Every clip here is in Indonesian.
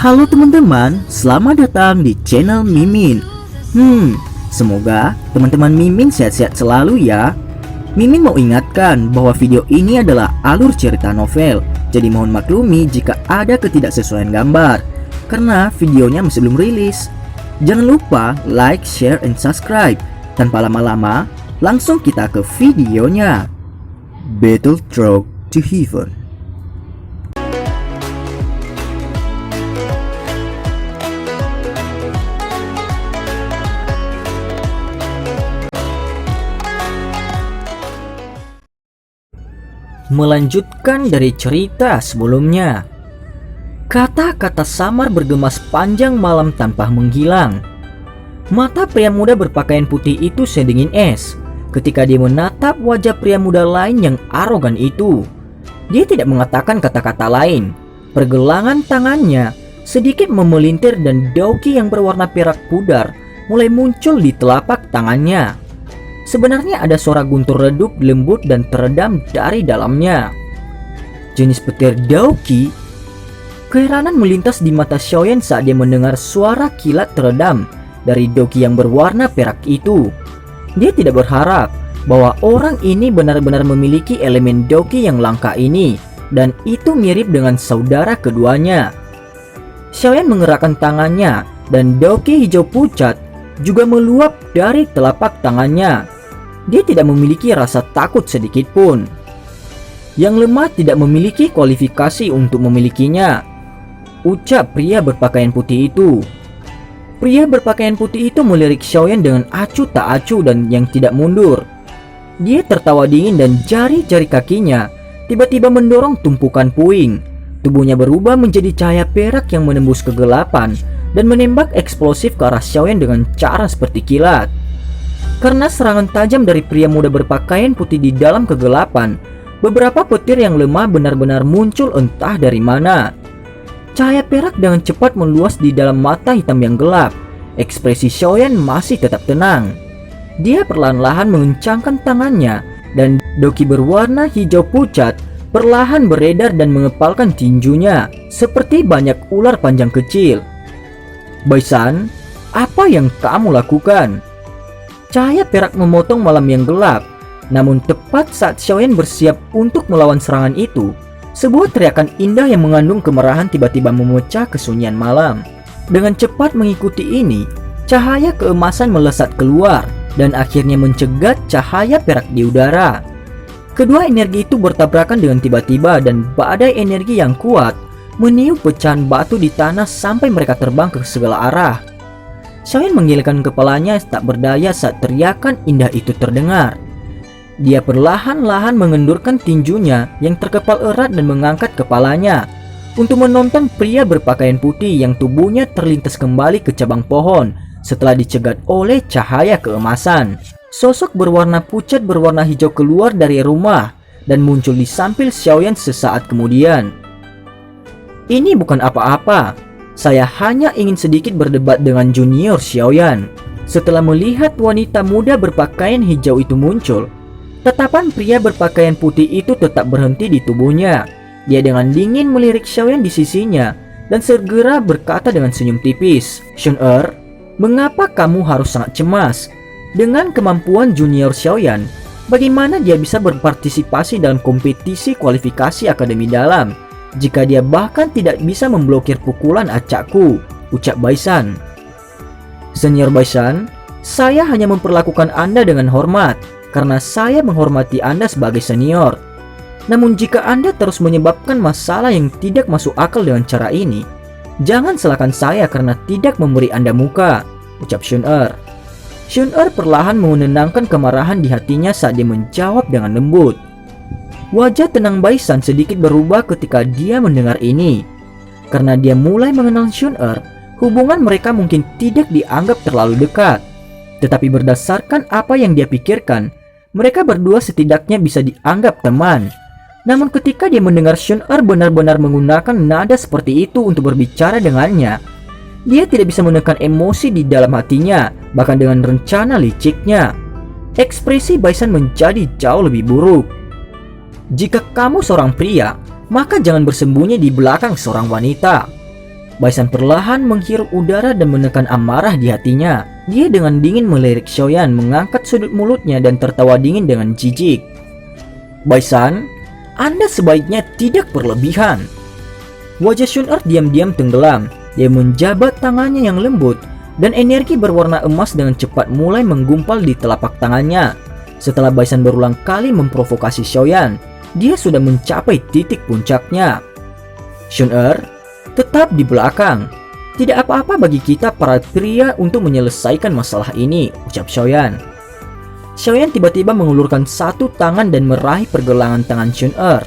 Halo teman-teman, selamat datang di channel Mimin. Semoga teman-teman Mimin sehat-sehat selalu ya. Mimin mau ingatkan bahwa video ini adalah alur cerita novel, jadi mohon maklumi jika ada ketidaksesuaian gambar, karena videonya masih belum rilis. Jangan lupa like, share, and subscribe. Tanpa lama-lama, langsung kita ke videonya. Battle Road to Heaven. Melanjutkan dari cerita sebelumnya, kata-kata samar bergema sepanjang malam tanpa menghilang. Mata pria muda berpakaian putih itu sedingin es ketika dia menatap wajah pria muda lain yang arogan itu. Dia tidak mengatakan kata-kata lain. Pergelangan tangannya sedikit memelintir dan dauki yang berwarna perak pudar mulai muncul di telapak tangannya. Sebenarnya ada suara guntur redup lembut dan teredam dari dalamnya. Jenis petir dauki. Keheranan melintas di mata Xiaoyan saat dia mendengar suara kilat teredam dari dauki yang berwarna perak itu. Dia tidak berharap bahwa orang ini benar-benar memiliki elemen dauki yang langka ini, dan itu mirip dengan saudara keduanya. Xiaoyan menggerakkan tangannya dan dauki hijau pucat juga meluap dari telapak tangannya. Dia tidak memiliki rasa takut sedikit pun. Yang lemah tidak memiliki kualifikasi untuk memilikinya, ucap pria berpakaian putih itu. Pria berpakaian putih itu melirik Xiaoyan dengan acuh tak acuh dan yang tidak mundur. Dia tertawa dingin dan jari-jari kakinya tiba-tiba mendorong tumpukan puing. Tubuhnya berubah menjadi cahaya perak yang menembus kegelapan dan menembak eksplosif ke arah Xiaoyan dengan cara seperti kilat. Karena serangan tajam dari pria muda berpakaian putih di dalam kegelapan, beberapa petir yang lemah benar-benar muncul entah dari mana. Cahaya perak dengan cepat meluas di dalam mata hitam yang gelap. Ekspresi Xiaoyan masih tetap tenang. Dia perlahan-lahan mengencangkan tangannya, dan doki berwarna hijau pucat perlahan beredar dan mengepalkan tinjunya seperti banyak ular panjang kecil. "Baisan, apa yang kamu lakukan?" Cahaya perak memotong malam yang gelap. Namun tepat saat Xiaoyan bersiap untuk melawan serangan itu, sebuah teriakan indah yang mengandung kemarahan tiba-tiba memecah kesunyian malam. Dengan cepat mengikuti ini, cahaya keemasan melesat keluar dan akhirnya mencegat cahaya perak di udara. Kedua energi itu bertabrakan dengan tiba-tiba dan badai energi yang kuat meniup pecahan batu di tanah sampai mereka terbang ke segala arah. Xiaoyan menggilingkan kepalanya tak berdaya saat teriakan indah itu terdengar. Dia perlahan-lahan mengendurkan tinjunya yang terkepal erat dan mengangkat kepalanya untuk menonton pria berpakaian putih yang tubuhnya terlintas kembali ke cabang pohon setelah dicegat oleh cahaya keemasan. Sosok berwarna pucat berwarna hijau keluar dari rumah dan muncul di samping Xiaoyan sesaat kemudian. "Ini bukan apa-apa. Saya hanya ingin sedikit berdebat dengan junior Xiaoyan." Setelah melihat wanita muda berpakaian hijau itu muncul, tatapan pria berpakaian putih itu tetap berhenti di tubuhnya. Dia dengan dingin melirik Xiaoyan di sisinya dan segera berkata dengan senyum tipis, "Shun-er, mengapa kamu harus sangat cemas? Dengan kemampuan junior Xiaoyan, bagaimana dia bisa berpartisipasi dalam kompetisi kualifikasi Akademi Dalam jika dia bahkan tidak bisa memblokir pukulan acakku?" ucap Baisan. "Senior Baisan, saya hanya memperlakukan Anda dengan hormat karena saya menghormati Anda sebagai senior. Namun jika Anda terus menyebabkan masalah yang tidak masuk akal dengan cara ini, jangan salahkan saya karena tidak memberi Anda muka," ucap Shun-er. Shun-er perlahan menenangkan kemarahan di hatinya saat dia menjawab dengan lembut. Wajah tenang Baisan sedikit berubah ketika dia mendengar ini. Karena dia mulai mengenal Shun-er, hubungan mereka mungkin tidak dianggap terlalu dekat. Tetapi berdasarkan apa yang dia pikirkan, mereka berdua setidaknya bisa dianggap teman. Namun ketika dia mendengar Shun-er benar-benar menggunakan nada seperti itu untuk berbicara dengannya, dia tidak bisa menekan emosi di dalam hatinya, bahkan dengan rencana liciknya. Ekspresi Baisan menjadi jauh lebih buruk. "Jika kamu seorang pria, maka jangan bersembunyi di belakang seorang wanita. Baisan perlahan menghirup udara dan menekan amarah di hatinya. Dia dengan dingin melirik Xiaoyan, mengangkat sudut mulutnya dan tertawa dingin dengan jijik. Baisan, Anda sebaiknya tidak berlebihan. Wajah Shun-Er diam-diam tenggelam. Dia menjabat tangannya yang lembut dan energi berwarna emas dengan cepat mulai menggumpal di telapak tangannya. Setelah Baisan berulang kali memprovokasi Xiaoyan, dia sudah mencapai titik puncaknya. Shun-Er, tetap di belakang. Tidak apa-apa bagi kita para pria untuk menyelesaikan masalah ini, ucap Xiaoyan. Xiaoyan tiba-tiba mengulurkan satu tangan dan meraih pergelangan tangan Shun-Er.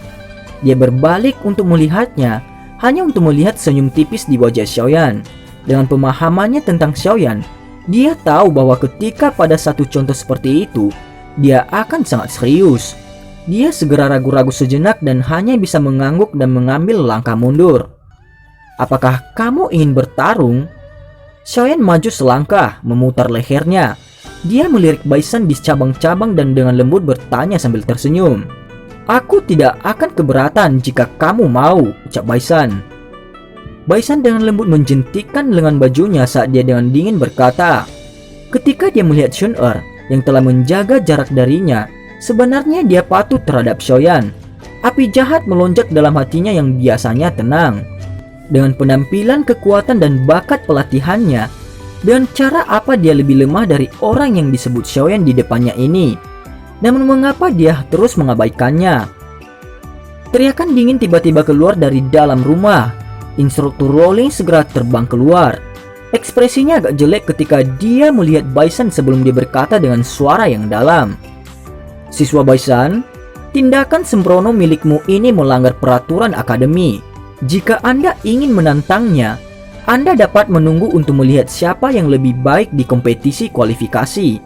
Dia berbalik untuk melihatnya, hanya untuk melihat senyum tipis di wajah Xiaoyan. Dengan pemahamannya tentang Xiaoyan, dia tahu bahwa ketika pada satu contoh seperti itu, dia akan sangat serius. Dia segera ragu-ragu sejenak dan hanya bisa mengangguk dan mengambil langkah mundur. Apakah kamu ingin bertarung? Xiaoyan maju selangkah, memutar lehernya. Dia melirik Baisan di cabang-cabang dan dengan lembut bertanya sambil tersenyum. Aku tidak akan keberatan jika kamu mau, ucap Baisan. Baisan dengan lembut menjentikkan lengan bajunya saat dia dengan dingin berkata. Ketika dia melihat Shun-Er yang telah menjaga jarak darinya, sebenarnya dia patuh terhadap Xiaoyan. Api jahat melonjak dalam hatinya yang biasanya tenang. Dengan penampilan, kekuatan, dan bakat pelatihannya, dengan cara apa dia lebih lemah dari orang yang disebut Xiaoyan di depannya ini? Namun mengapa dia terus mengabaikannya? Teriakan dingin tiba-tiba keluar dari dalam rumah. Instruktur rolling segera terbang keluar. Ekspresinya agak jelek ketika dia melihat Baisan sebelum dia berkata dengan suara yang dalam. Siswa Baisan, tindakan sembrono milikmu ini melanggar peraturan akademi. Jika Anda ingin menantangnya, Anda dapat menunggu untuk melihat siapa yang lebih baik di kompetisi kualifikasi.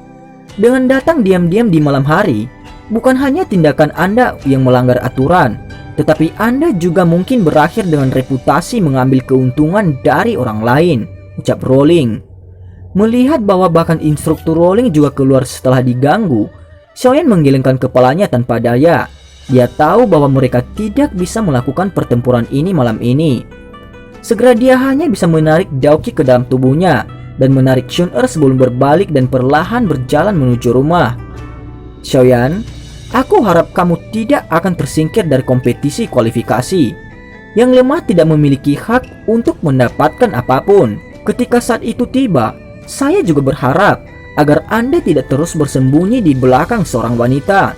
Dengan datang diam-diam di malam hari, bukan hanya tindakan Anda yang melanggar aturan, tetapi Anda juga mungkin berakhir dengan reputasi mengambil keuntungan dari orang lain, ucap Rowling. Melihat bahwa bahkan instruktur Rowling juga keluar setelah diganggu, Xiaoyan menggelengkan kepalanya tanpa daya. Dia tahu bahwa mereka tidak bisa melakukan pertempuran ini malam ini. Segera dia hanya bisa menarik Daoki ke dalam tubuhnya dan menarik Shun-Er sebelum berbalik dan perlahan berjalan menuju rumah. Xiaoyan, aku harap kamu tidak akan tersingkir dari kompetisi kualifikasi. Yang lemah tidak memiliki hak untuk mendapatkan apapun. Ketika saat itu tiba, saya juga berharap agar Anda tidak terus bersembunyi di belakang seorang wanita.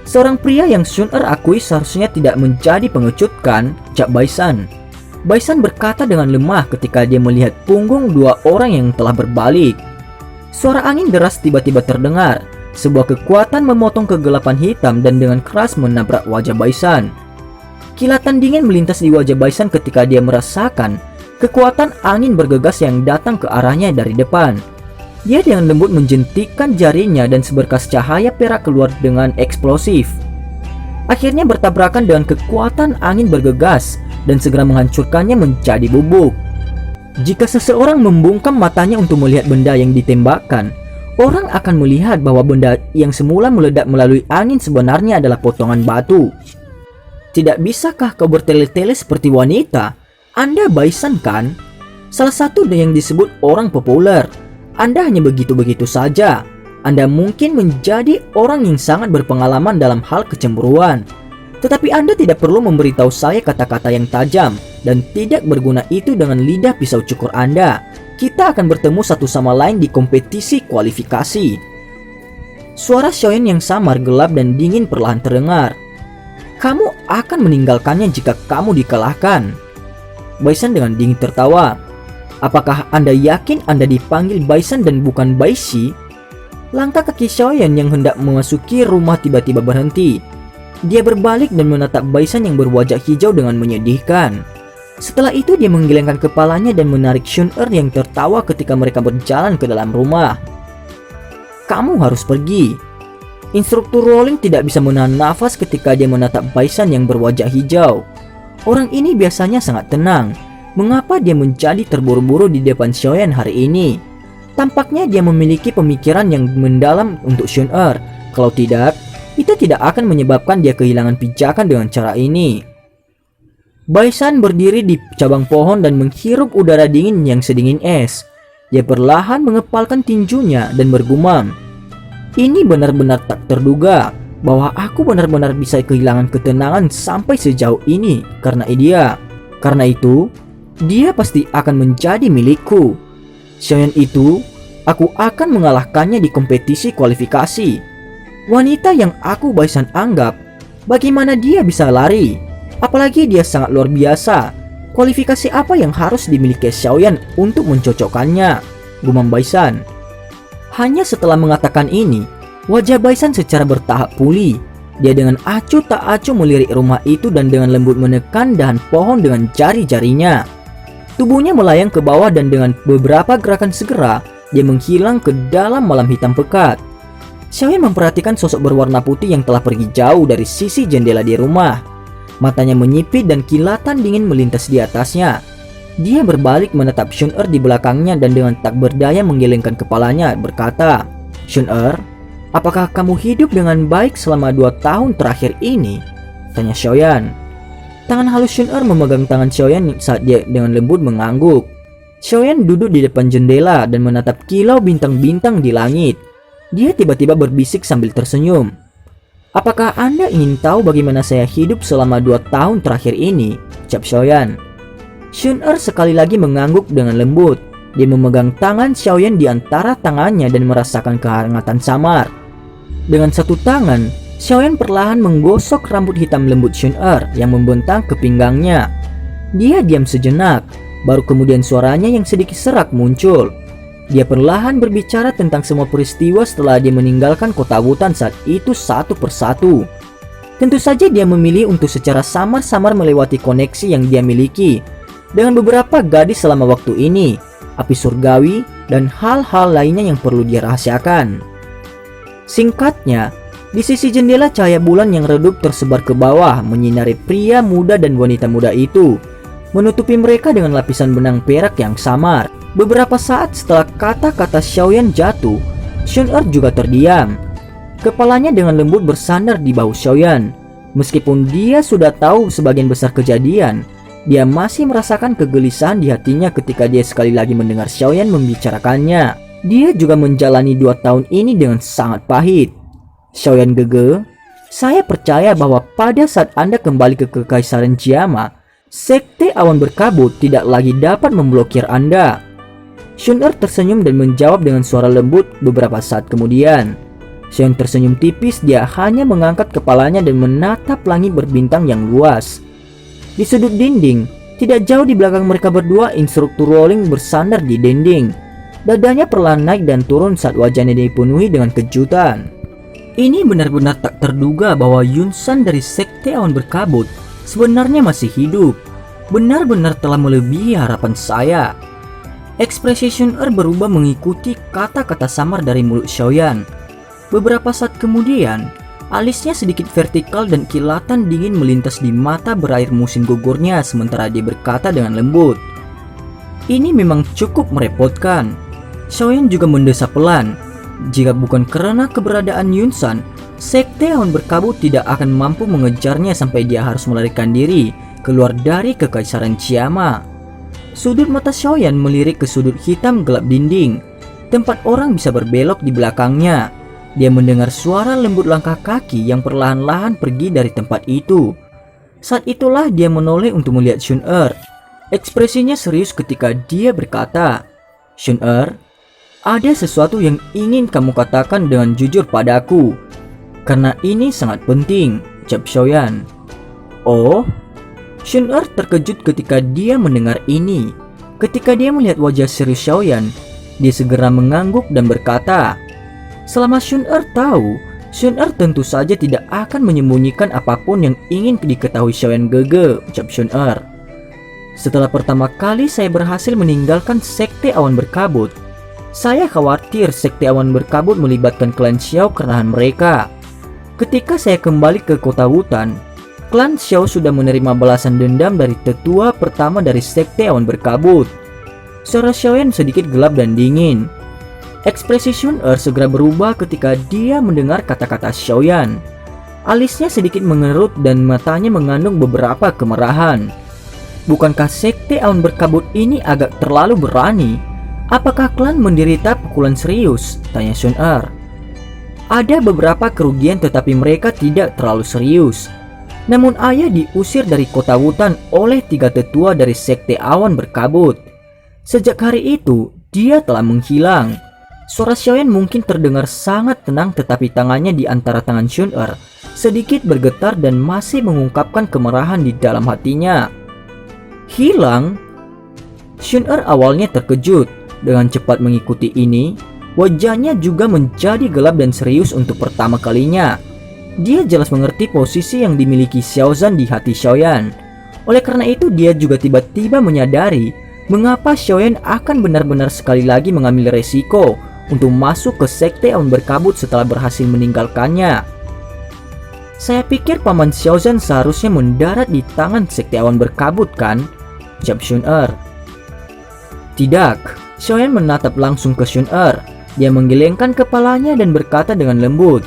Seorang pria yang Shun-Er akui seharusnya tidak menjadi pengecut kan, ucap Baisan. Baisan berkata dengan lemah ketika dia melihat punggung dua orang yang telah berbalik. Suara angin deras tiba-tiba terdengar. Sebuah kekuatan memotong kegelapan hitam dan dengan keras menabrak wajah Baisan. Kilatan dingin melintas di wajah Baisan ketika dia merasakan kekuatan angin bergegas yang datang ke arahnya dari depan. Dia dengan lembut menjentikkan jarinya dan seberkas cahaya perak keluar dengan eksplosif. Akhirnya bertabrakan dengan kekuatan angin bergegas dan segera menghancurkannya menjadi bubuk. Jika seseorang membungkam matanya untuk melihat benda yang ditembakkan, orang akan melihat bahwa benda yang semula meledak melalui angin sebenarnya adalah potongan batu. Tidak bisakah kau bertele-tele seperti wanita? Anda Baisan kan? Salah satu yang disebut orang populer. Anda hanya begitu-begitu saja. Anda mungkin menjadi orang yang sangat berpengalaman dalam hal kecemburuan. Tetapi Anda tidak perlu memberitahu saya kata-kata yang tajam dan tidak berguna itu dengan lidah pisau cukur Anda. Kita akan bertemu satu sama lain di kompetisi kualifikasi. Suara Xiaoyan yang samar, gelap dan dingin perlahan terdengar. Kamu akan meninggalkannya jika kamu dikalahkan. Baisan dengan dingin tertawa. Apakah Anda yakin Anda dipanggil Baisan dan bukan Baishi? Langkah kaki Xiaoyan yang hendak memasuki rumah tiba-tiba berhenti. Dia berbalik dan menatap Baisan yang berwajah hijau dengan menyedihkan. Setelah itu dia menggelengkan kepalanya dan menarik Shun-Er yang tertawa ketika mereka berjalan ke dalam rumah. Kamu harus pergi. Instruktur Rowling tidak bisa menahan nafas ketika dia menatap Baisan yang berwajah hijau. Orang ini biasanya sangat tenang. Mengapa dia menjadi terburu-buru di depan Xiaoyan hari ini? Tampaknya dia memiliki pemikiran yang mendalam untuk Shun-Er. Kalau tidak, itu tidak akan menyebabkan dia kehilangan pijakan dengan cara ini. Baisan berdiri di cabang pohon dan menghirup udara dingin yang sedingin es. Dia perlahan mengepalkan tinjunya dan bergumam, "Ini benar-benar tak terduga bahwa aku benar-benar bisa kehilangan ketenangan sampai sejauh ini karena dia. Karena itu, dia pasti akan menjadi milikku. Xiaoyan itu, aku akan mengalahkannya di kompetisi kualifikasi. Wanita yang aku Baisan anggap, bagaimana dia bisa lari? Apalagi dia sangat luar biasa. Kualifikasi apa yang harus dimiliki Xiaoyan untuk mencocokkannya?" gumam Baisan. Hanya setelah mengatakan ini, wajah Baisan secara bertahap pulih. Dia dengan acuh tak acuh melirik rumah itu dan dengan lembut menekan dahan pohon dengan jari-jarinya. Tubuhnya melayang ke bawah dan dengan beberapa gerakan segera, dia menghilang ke dalam malam hitam pekat. Xiaoyan memperhatikan sosok berwarna putih yang telah pergi jauh dari sisi jendela di rumah. Matanya menyipit dan kilatan dingin melintas di atasnya. Dia berbalik menatap Shun-Er di belakangnya dan dengan tak berdaya menggelengkan kepalanya berkata, "Shun-Er, apakah kamu hidup dengan baik selama 2 tahun terakhir ini?" tanya Xiaoyan. Tangan halus Shun-Er memegang tangan Xiaoyan saat dia dengan lembut mengangguk. Xiaoyan duduk di depan jendela dan menatap kilau bintang-bintang di langit. Dia tiba-tiba berbisik sambil tersenyum, "Apakah Anda ingin tahu bagaimana saya hidup selama 2 tahun terakhir ini?" ucap Xiaoyan. Shun-Er sekali lagi mengangguk dengan lembut. Dia memegang tangan Xiaoyan di antara tangannya dan merasakan kehangatan samar. Dengan satu tangan, Xiaoyan perlahan menggosok rambut hitam lembut Shun-Er yang membentang ke pinggangnya. Dia diam sejenak, baru kemudian suaranya yang sedikit serak muncul. Dia perlahan berbicara tentang semua peristiwa setelah dia meninggalkan kota Wutan saat itu satu persatu. Tentu saja dia memilih untuk secara samar-samar melewati koneksi yang dia miliki dengan beberapa gadis selama waktu ini, api surgawi, dan hal-hal lainnya yang perlu dia rahasiakan. Singkatnya, di sisi jendela cahaya bulan yang redup tersebar ke bawah menyinari pria muda dan wanita muda itu, menutupi mereka dengan lapisan benang perak yang samar. Beberapa saat setelah kata-kata Xiaoyan jatuh, Shun-Er juga terdiam. Kepalanya dengan lembut bersandar di bahu Xiaoyan. Meskipun dia sudah tahu sebagian besar kejadian, dia masih merasakan kegelisahan di hatinya ketika dia sekali lagi mendengar Xiaoyan membicarakannya. Dia juga menjalani 2 tahun ini dengan sangat pahit. "Xiaoyan Gege, saya percaya bahwa pada saat Anda kembali ke Kekaisaran Jiama, Sekte Awan Berkabut tidak lagi dapat memblokir Anda." Shun-Er tersenyum dan menjawab dengan suara lembut beberapa saat kemudian. Xiaoyan tersenyum tipis, dia hanya mengangkat kepalanya dan menatap langit berbintang yang luas. Di sudut dinding, tidak jauh di belakang mereka berdua, instruktur Rolling bersandar di dinding. Dadanya perlahan naik dan turun saat wajahnya dipenuhi dengan kejutan. Ini benar-benar tak terduga bahwa Yunsan dari Sekte Awan Berkabut sebenarnya masih hidup. Benar-benar telah melebihi harapan saya. Ekspresi Shun-Er berubah mengikuti kata-kata samar dari mulut Xiaoyan. Beberapa saat kemudian, alisnya sedikit vertikal dan kilatan dingin melintas di mata berair musim gugurnya sementara dia berkata dengan lembut, "Ini memang cukup merepotkan." Xiaoyan juga mendesah pelan. Jika bukan karena keberadaan Yunsan, Sekte Awan Berkabut tidak akan mampu mengejarnya sampai dia harus melarikan diri keluar dari Kekaisaran Jiama. Sudut mata Xiaoyan melirik ke sudut hitam gelap dinding, tempat orang bisa berbelok di belakangnya. Dia mendengar suara lembut langkah kaki yang perlahan-lahan pergi dari tempat itu. Saat itulah dia menoleh untuk melihat Shun-Er. Ekspresinya serius ketika dia berkata, "Shun-Er, ada sesuatu yang ingin kamu katakan dengan jujur padaku. Karena ini sangat penting," ucap Xiaoyan. "Oh?" Shun-Er terkejut ketika dia mendengar ini. Ketika dia melihat wajah serius Xiaoyan, dia segera mengangguk dan berkata, "Selama Shun-Er tahu, Shun-Er tentu saja tidak akan menyembunyikan apapun yang ingin diketahui Xiaoyan Gege," ucap Shun-Er. "Setelah pertama kali saya berhasil meninggalkan Sekte Awan Berkabut, saya khawatir Sekte Awan Berkabut melibatkan klan Xiao kerenahan mereka. Ketika saya kembali ke kota Wutan, klan Xiao sudah menerima balasan dendam dari tetua pertama dari Sekte Awan Berkabut." Suara Xiaoyan sedikit gelap dan dingin. Ekspresi Shun-Er segera berubah ketika dia mendengar kata-kata Xiaoyan. Alisnya sedikit mengerut dan matanya mengandung beberapa kemarahan. Bukankah sekte awan berkabut ini agak terlalu berani? Apakah klan menderita pukulan serius? Tanya Shun-Er. Ada beberapa kerugian tetapi mereka tidak terlalu serius. Namun ayah diusir dari kota Wutan oleh 3 tetua dari sekte awan berkabut. Sejak hari itu, dia telah menghilang. Suara Xiaoyan mungkin terdengar sangat tenang tetapi tangannya di antara tangan Shun-Er sedikit bergetar dan masih mengungkapkan kemarahan di dalam hatinya. Hilang? Shun-Er awalnya terkejut. Dengan cepat mengikuti ini, wajahnya juga menjadi gelap dan serius untuk pertama kalinya. Dia jelas mengerti posisi yang dimiliki Xiaozan di hati Xiaoyan. Oleh karena itu dia juga tiba-tiba menyadari mengapa Xiaoyan akan benar-benar sekali lagi mengambil resiko untuk masuk ke sekte awan berkabut setelah berhasil meninggalkannya. Saya pikir paman Xiaozan seharusnya mendarat di tangan sekte awan berkabut kan? Ucap Shun-Er. Tidak, Xiaoyan menatap langsung ke Shun-Er. Dia menggelengkan kepalanya dan berkata dengan lembut,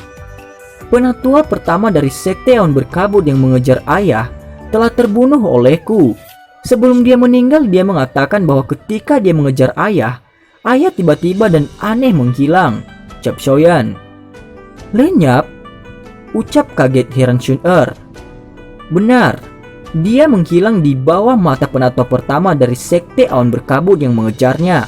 penatua pertama dari sekte awan berkabut yang mengejar ayah telah terbunuh olehku. Sebelum dia meninggal dia mengatakan bahwa ketika dia mengejar ayah tiba-tiba dan aneh menghilang. Ucap Xiaoyan. Lenyap? Ucap kaget heran Shun-Er. Benar, dia menghilang di bawah mata penatua pertama dari sekte awan berkabut yang mengejarnya.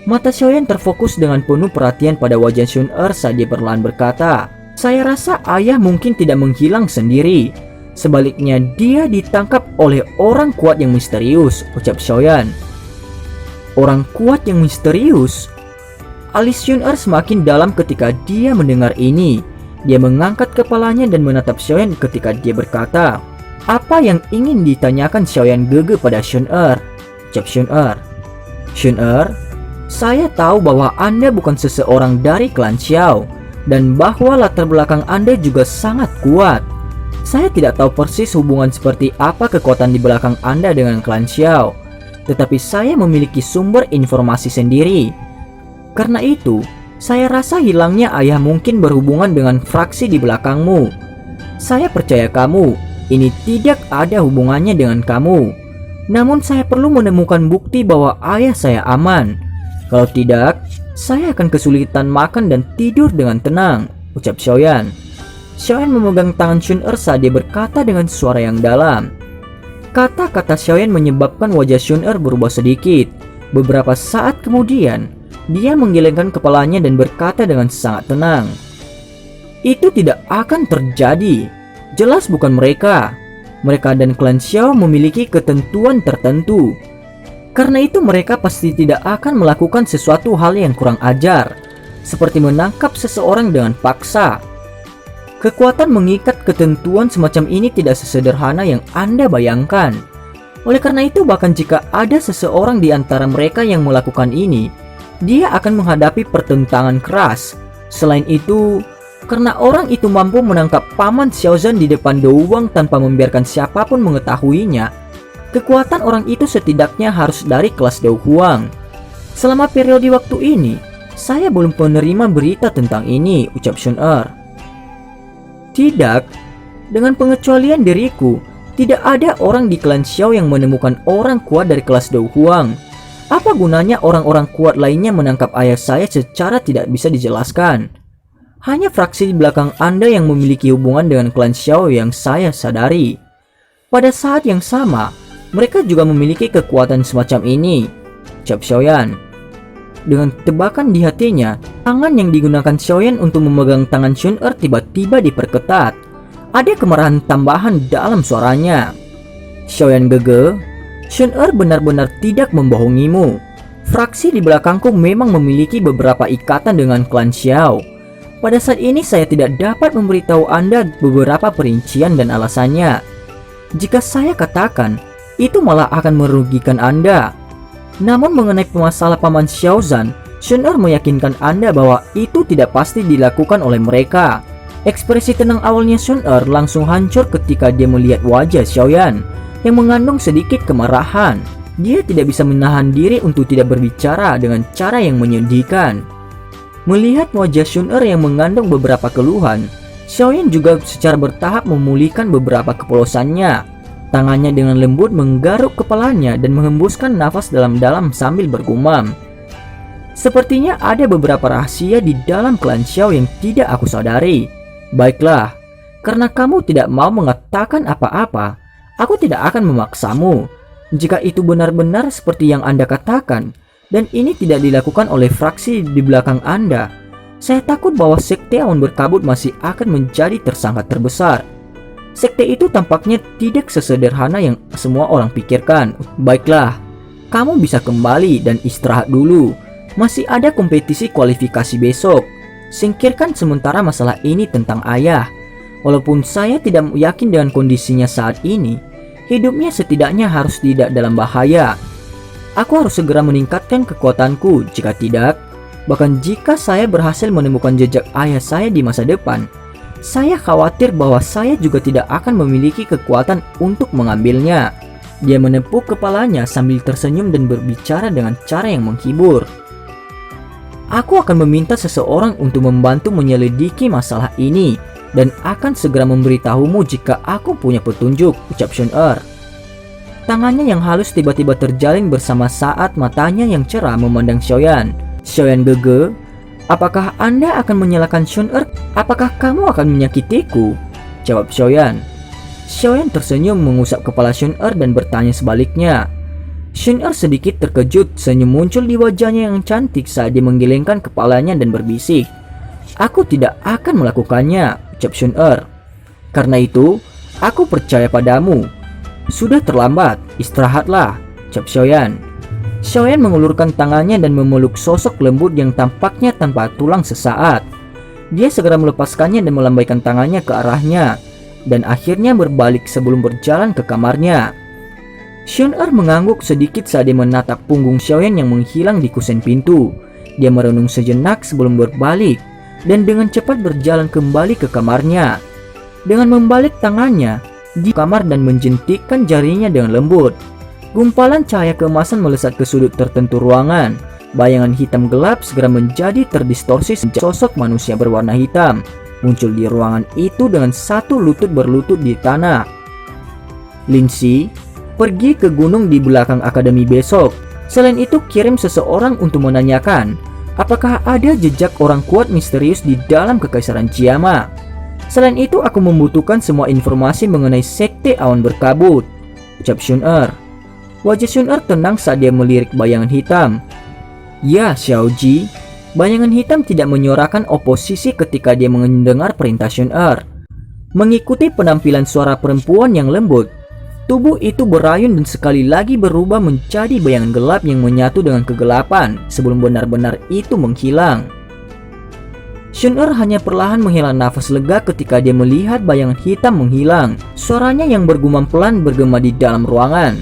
Mata Xiaoyan terfokus dengan penuh perhatian pada wajah Shun-Er saat dia perlahan berkata, saya rasa ayah mungkin tidak menghilang sendiri. Sebaliknya dia ditangkap oleh orang kuat yang misterius, ucap Xiaoyan. Orang kuat yang misterius? Alis Shun-Er semakin dalam ketika dia mendengar ini. Dia mengangkat kepalanya dan menatap Xiaoyan ketika dia berkata, apa yang ingin ditanyakan Xiaoyan Gege pada Shun-Er? Ucap Shun-Er. Shun-Er, saya tahu bahwa Anda bukan seseorang dari klan Xiao dan bahwa latar belakang Anda juga sangat kuat. Saya tidak tahu persis hubungan seperti apa kekuatan di belakang Anda dengan klan Xiao, tetapi saya memiliki sumber informasi sendiri. Karena itu, saya rasa hilangnya ayah mungkin berhubungan dengan fraksi di belakangmu. Saya percaya kamu, ini tidak ada hubungannya dengan kamu. Namun saya perlu menemukan bukti bahwa ayah saya aman. Kalau tidak, saya akan kesulitan makan dan tidur dengan tenang, ucap Xiaoyan. Xiaoyan memegang tangan Shun-Er saat dia berkata dengan suara yang dalam. Kata-kata Xiaoyan menyebabkan wajah Shun-Er berubah sedikit. Beberapa saat kemudian, dia menggelengkan kepalanya dan berkata dengan sangat tenang, itu tidak akan terjadi. Jelas bukan mereka. Mereka dan klan Xiao memiliki ketentuan tertentu. Karena itu mereka pasti tidak akan melakukan sesuatu hal yang kurang ajar, seperti menangkap seseorang dengan paksa. Kekuatan mengikat ketentuan semacam ini tidak sesederhana yang Anda bayangkan. Oleh karena itu bahkan jika ada seseorang di antara mereka yang melakukan ini, dia akan menghadapi pertentangan keras. Selain itu, karena orang itu mampu menangkap paman Xiaozan di depan Douwang tanpa membiarkan siapapun mengetahuinya, kekuatan orang itu setidaknya harus dari kelas Douhuang. Selama periode waktu ini, saya belum menerima berita tentang ini, ucap Shun-Er. Tidak, dengan pengecualian diriku, tidak ada orang di klan Xiao yang menemukan orang kuat dari kelas Douhuang. Apa gunanya orang-orang kuat lainnya menangkap ayah saya secara tidak bisa dijelaskan? Hanya fraksi di belakang Anda yang memiliki hubungan dengan klan Xiao yang saya sadari. Pada saat yang sama, mereka juga memiliki kekuatan semacam ini, ucap Xiaoyan. Dengan tebakan di hatinya, tangan yang digunakan Xiaoyan untuk memegang tangan Shun-Er tiba-tiba diperketat. Ada kemarahan tambahan dalam suaranya. Xiaoyan Gege, Shun-Er benar-benar tidak membohongimu. Fraksi di belakangku memang memiliki beberapa ikatan dengan klan Xiao. Pada saat ini saya tidak dapat memberitahu Anda beberapa perincian dan alasannya. Jika saya katakan, itu malah akan merugikan Anda. Namun mengenai masalah paman Xiaozan, Shun-Er meyakinkan Anda bahwa itu tidak pasti dilakukan oleh mereka. Ekspresi tenang awalnya Shun-Er langsung hancur ketika dia melihat wajah Xiaoyan yang mengandung sedikit kemarahan. Dia tidak bisa menahan diri untuk tidak berbicara dengan cara yang menyedihkan. Melihat wajah Shun-Er yang mengandung beberapa keluhan, Xiaoyan juga secara bertahap memulihkan beberapa kepolosannya. Tangannya dengan lembut menggaruk kepalanya dan menghembuskan nafas dalam-dalam sambil bergumam. Sepertinya ada beberapa rahasia di dalam klan Xiao yang tidak aku sadari. Baiklah, karena kamu tidak mau mengatakan apa-apa, aku tidak akan memaksamu. Jika itu benar-benar seperti yang Anda katakan, dan ini tidak dilakukan oleh fraksi di belakang Anda, saya takut bahwa Sekte Awan Berkabut masih akan menjadi tersangka terbesar. Sekte itu tampaknya tidak sesederhana yang semua orang pikirkan. Baiklah, kamu bisa kembali dan istirahat dulu. Masih ada kompetisi kualifikasi besok. Singkirkan sementara masalah ini tentang ayah. Walaupun saya tidak yakin dengan kondisinya saat ini, hidupnya setidaknya harus tidak dalam bahaya. Aku harus segera meningkatkan kekuatanku. Jika tidak, bahkan jika saya berhasil menemukan jejak ayah saya di masa depan, saya khawatir bahwa saya juga tidak akan memiliki kekuatan untuk mengambilnya. Dia menepuk kepalanya sambil tersenyum dan berbicara dengan cara yang menghibur. Aku akan meminta seseorang untuk membantu menyelidiki masalah ini dan akan segera memberitahumu jika aku punya petunjuk, ucap Shun-Er. Tangannya yang halus tiba-tiba terjalin bersama saat matanya yang cerah memandang Xiaoyan. Xiaoyan gege. Apakah Anda akan menyalahkan Shun-Er? Apakah kamu akan menyakitiku? Jawab Xiaoyan. Xiaoyan tersenyum mengusap kepala Shun-Er dan bertanya sebaliknya. Shun-Er sedikit terkejut, senyum muncul di wajahnya yang cantik saat dia menggelengkan kepalanya dan berbisik. Aku tidak akan melakukannya, ucap Shun-Er. Karena itu, aku percaya padamu. Sudah terlambat, istirahatlah, ucap Xiaoyan. Xiaoyan mengulurkan tangannya dan memeluk sosok lembut yang tampaknya tanpa tulang sesaat. Dia segera melepaskannya dan melambaikan tangannya ke arahnya, dan akhirnya berbalik sebelum berjalan ke kamarnya. Shun-Er mengangguk sedikit saat dia menatap punggung Xiaoyan yang menghilang di kusen pintu. Dia merenung sejenak sebelum berbalik, dan dengan cepat berjalan kembali ke kamarnya. Dengan membalik tangannya di kamar dan menjentikkan jarinya dengan lembut, gumpalan cahaya keemasan melesat ke sudut tertentu ruangan. Bayangan hitam gelap segera menjadi terdistorsi sosok manusia berwarna hitam muncul di ruangan itu dengan satu lutut berlutut di tanah. Lindsay, pergi ke gunung di belakang akademi besok. Selain itu, kirim seseorang untuk menanyakan apakah ada jejak orang kuat misterius di dalam Kekaisaran Chiama. Selain itu, aku membutuhkan semua informasi mengenai Sekte Awan Berkabut, ucap Shun-Er. Wajah Shun-Er tenang saat dia melirik bayangan hitam. Ya, Xiaoji. Bayangan hitam tidak menyuarakan oposisi ketika dia mendengar perintah Shun-Er. Mengikuti penampilan suara perempuan yang lembut, tubuh itu berayun dan sekali lagi berubah menjadi bayangan gelap yang menyatu dengan kegelapan sebelum benar-benar itu menghilang. Shun-Er hanya perlahan menghela nafas lega ketika dia melihat bayangan hitam menghilang. Suaranya yang bergumam pelan bergema di dalam ruangan.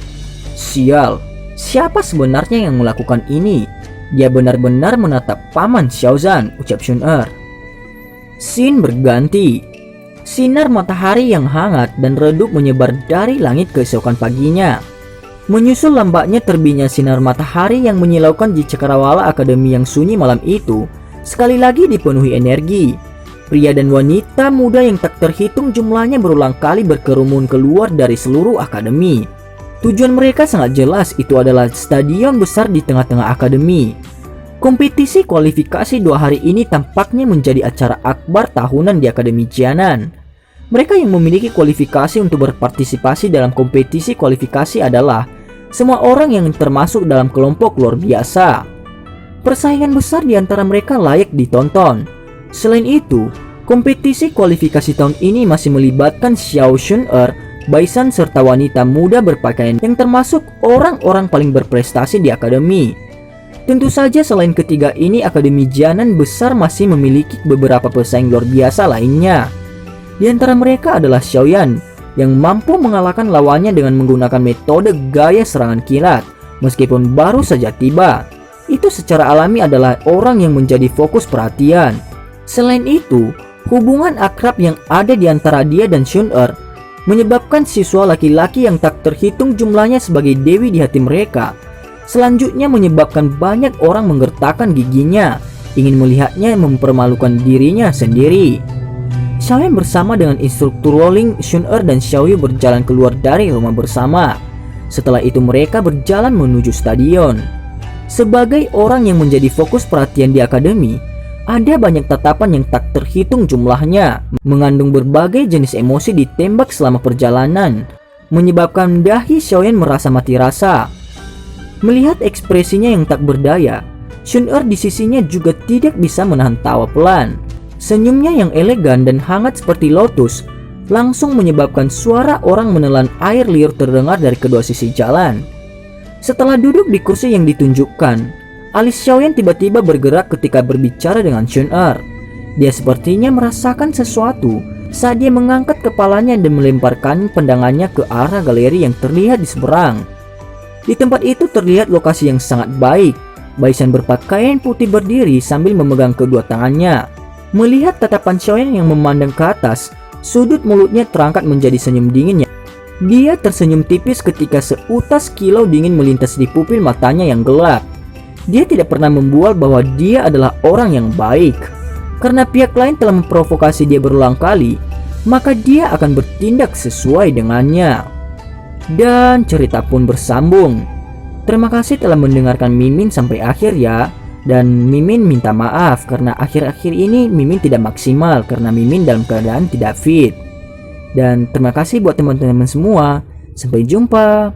Sial, siapa sebenarnya yang melakukan ini? Dia benar-benar menatap Paman Xiaozan, ucap Shun-Er. Scene berganti. Sinar matahari yang hangat dan redup menyebar dari langit keesokan paginya. Menyusul lambatnya terbitnya sinar matahari yang menyilaukan di cakrawala akademi yang sunyi malam itu, sekali lagi dipenuhi energi. Pria dan wanita muda yang tak terhitung jumlahnya berulang kali berkerumun keluar dari seluruh akademi. Tujuan mereka sangat jelas, itu adalah stadion besar di tengah-tengah akademi. Kompetisi kualifikasi 2 hari ini tampaknya menjadi acara akbar tahunan di Akademi Jianan. Mereka yang memiliki kualifikasi untuk berpartisipasi dalam kompetisi kualifikasi adalah semua orang yang termasuk dalam kelompok luar biasa. Persaingan besar di antara mereka layak ditonton. Selain itu, kompetisi kualifikasi tahun ini masih melibatkan Xiao Shun-Er, Baisan serta wanita muda berpakaian yang termasuk orang-orang paling berprestasi di akademi. Tentu saja selain ketiga ini, Akademi Jianan besar masih memiliki beberapa pesaing luar biasa lainnya. Di antara mereka adalah Xiaoyan yang mampu mengalahkan lawannya dengan menggunakan metode gaya serangan kilat meskipun baru saja tiba. Itu secara alami adalah orang yang menjadi fokus perhatian. Selain itu, hubungan akrab yang ada di antara dia dan Shun-Er menyebabkan siswa laki-laki yang tak terhitung jumlahnya sebagai dewi di hati mereka. Selanjutnya menyebabkan banyak orang menggertakkan giginya, ingin melihatnya mempermalukan dirinya sendiri. Xiaoyan bersama dengan instruktur rolling, Shun-Er dan Xiaoyu berjalan keluar dari rumah bersama. Setelah itu mereka berjalan menuju stadion. Sebagai orang yang menjadi fokus perhatian di akademi, ada banyak tatapan yang tak terhitung jumlahnya, mengandung berbagai jenis emosi ditembak selama perjalanan, menyebabkan dahi Xiaoyan merasa mati rasa. Melihat ekspresinya yang tak berdaya, Shun-Er di sisinya juga tidak bisa menahan tawa pelan. Senyumnya yang elegan dan hangat seperti lotus langsung menyebabkan suara orang menelan air liur terdengar dari kedua sisi jalan. Setelah duduk di kursi yang ditunjukkan, alis Xiaoyan tiba-tiba bergerak ketika berbicara dengan Shun-Er. Dia sepertinya merasakan sesuatu saat dia mengangkat kepalanya dan melemparkan pandangannya ke arah galeri yang terlihat di seberang. Di tempat itu terlihat lokasi yang sangat baik. Baisan berpakaian putih berdiri sambil memegang kedua tangannya. Melihat tatapan Xiaoyan yang memandang ke atas, sudut mulutnya terangkat menjadi senyum dinginnya. Dia tersenyum tipis ketika seutas kilau dingin melintas di pupil matanya yang gelap. Dia tidak pernah membual bahwa dia adalah orang yang baik. Karena pihak lain telah memprovokasi dia berulang kali, maka dia akan bertindak sesuai dengannya. Dan cerita pun bersambung. Terima kasih telah mendengarkan Mimin sampai akhir ya. Dan Mimin minta maaf karena akhir-akhir ini Mimin tidak maksimal karena Mimin dalam keadaan tidak fit. Dan terima kasih buat teman-teman semua. Sampai jumpa.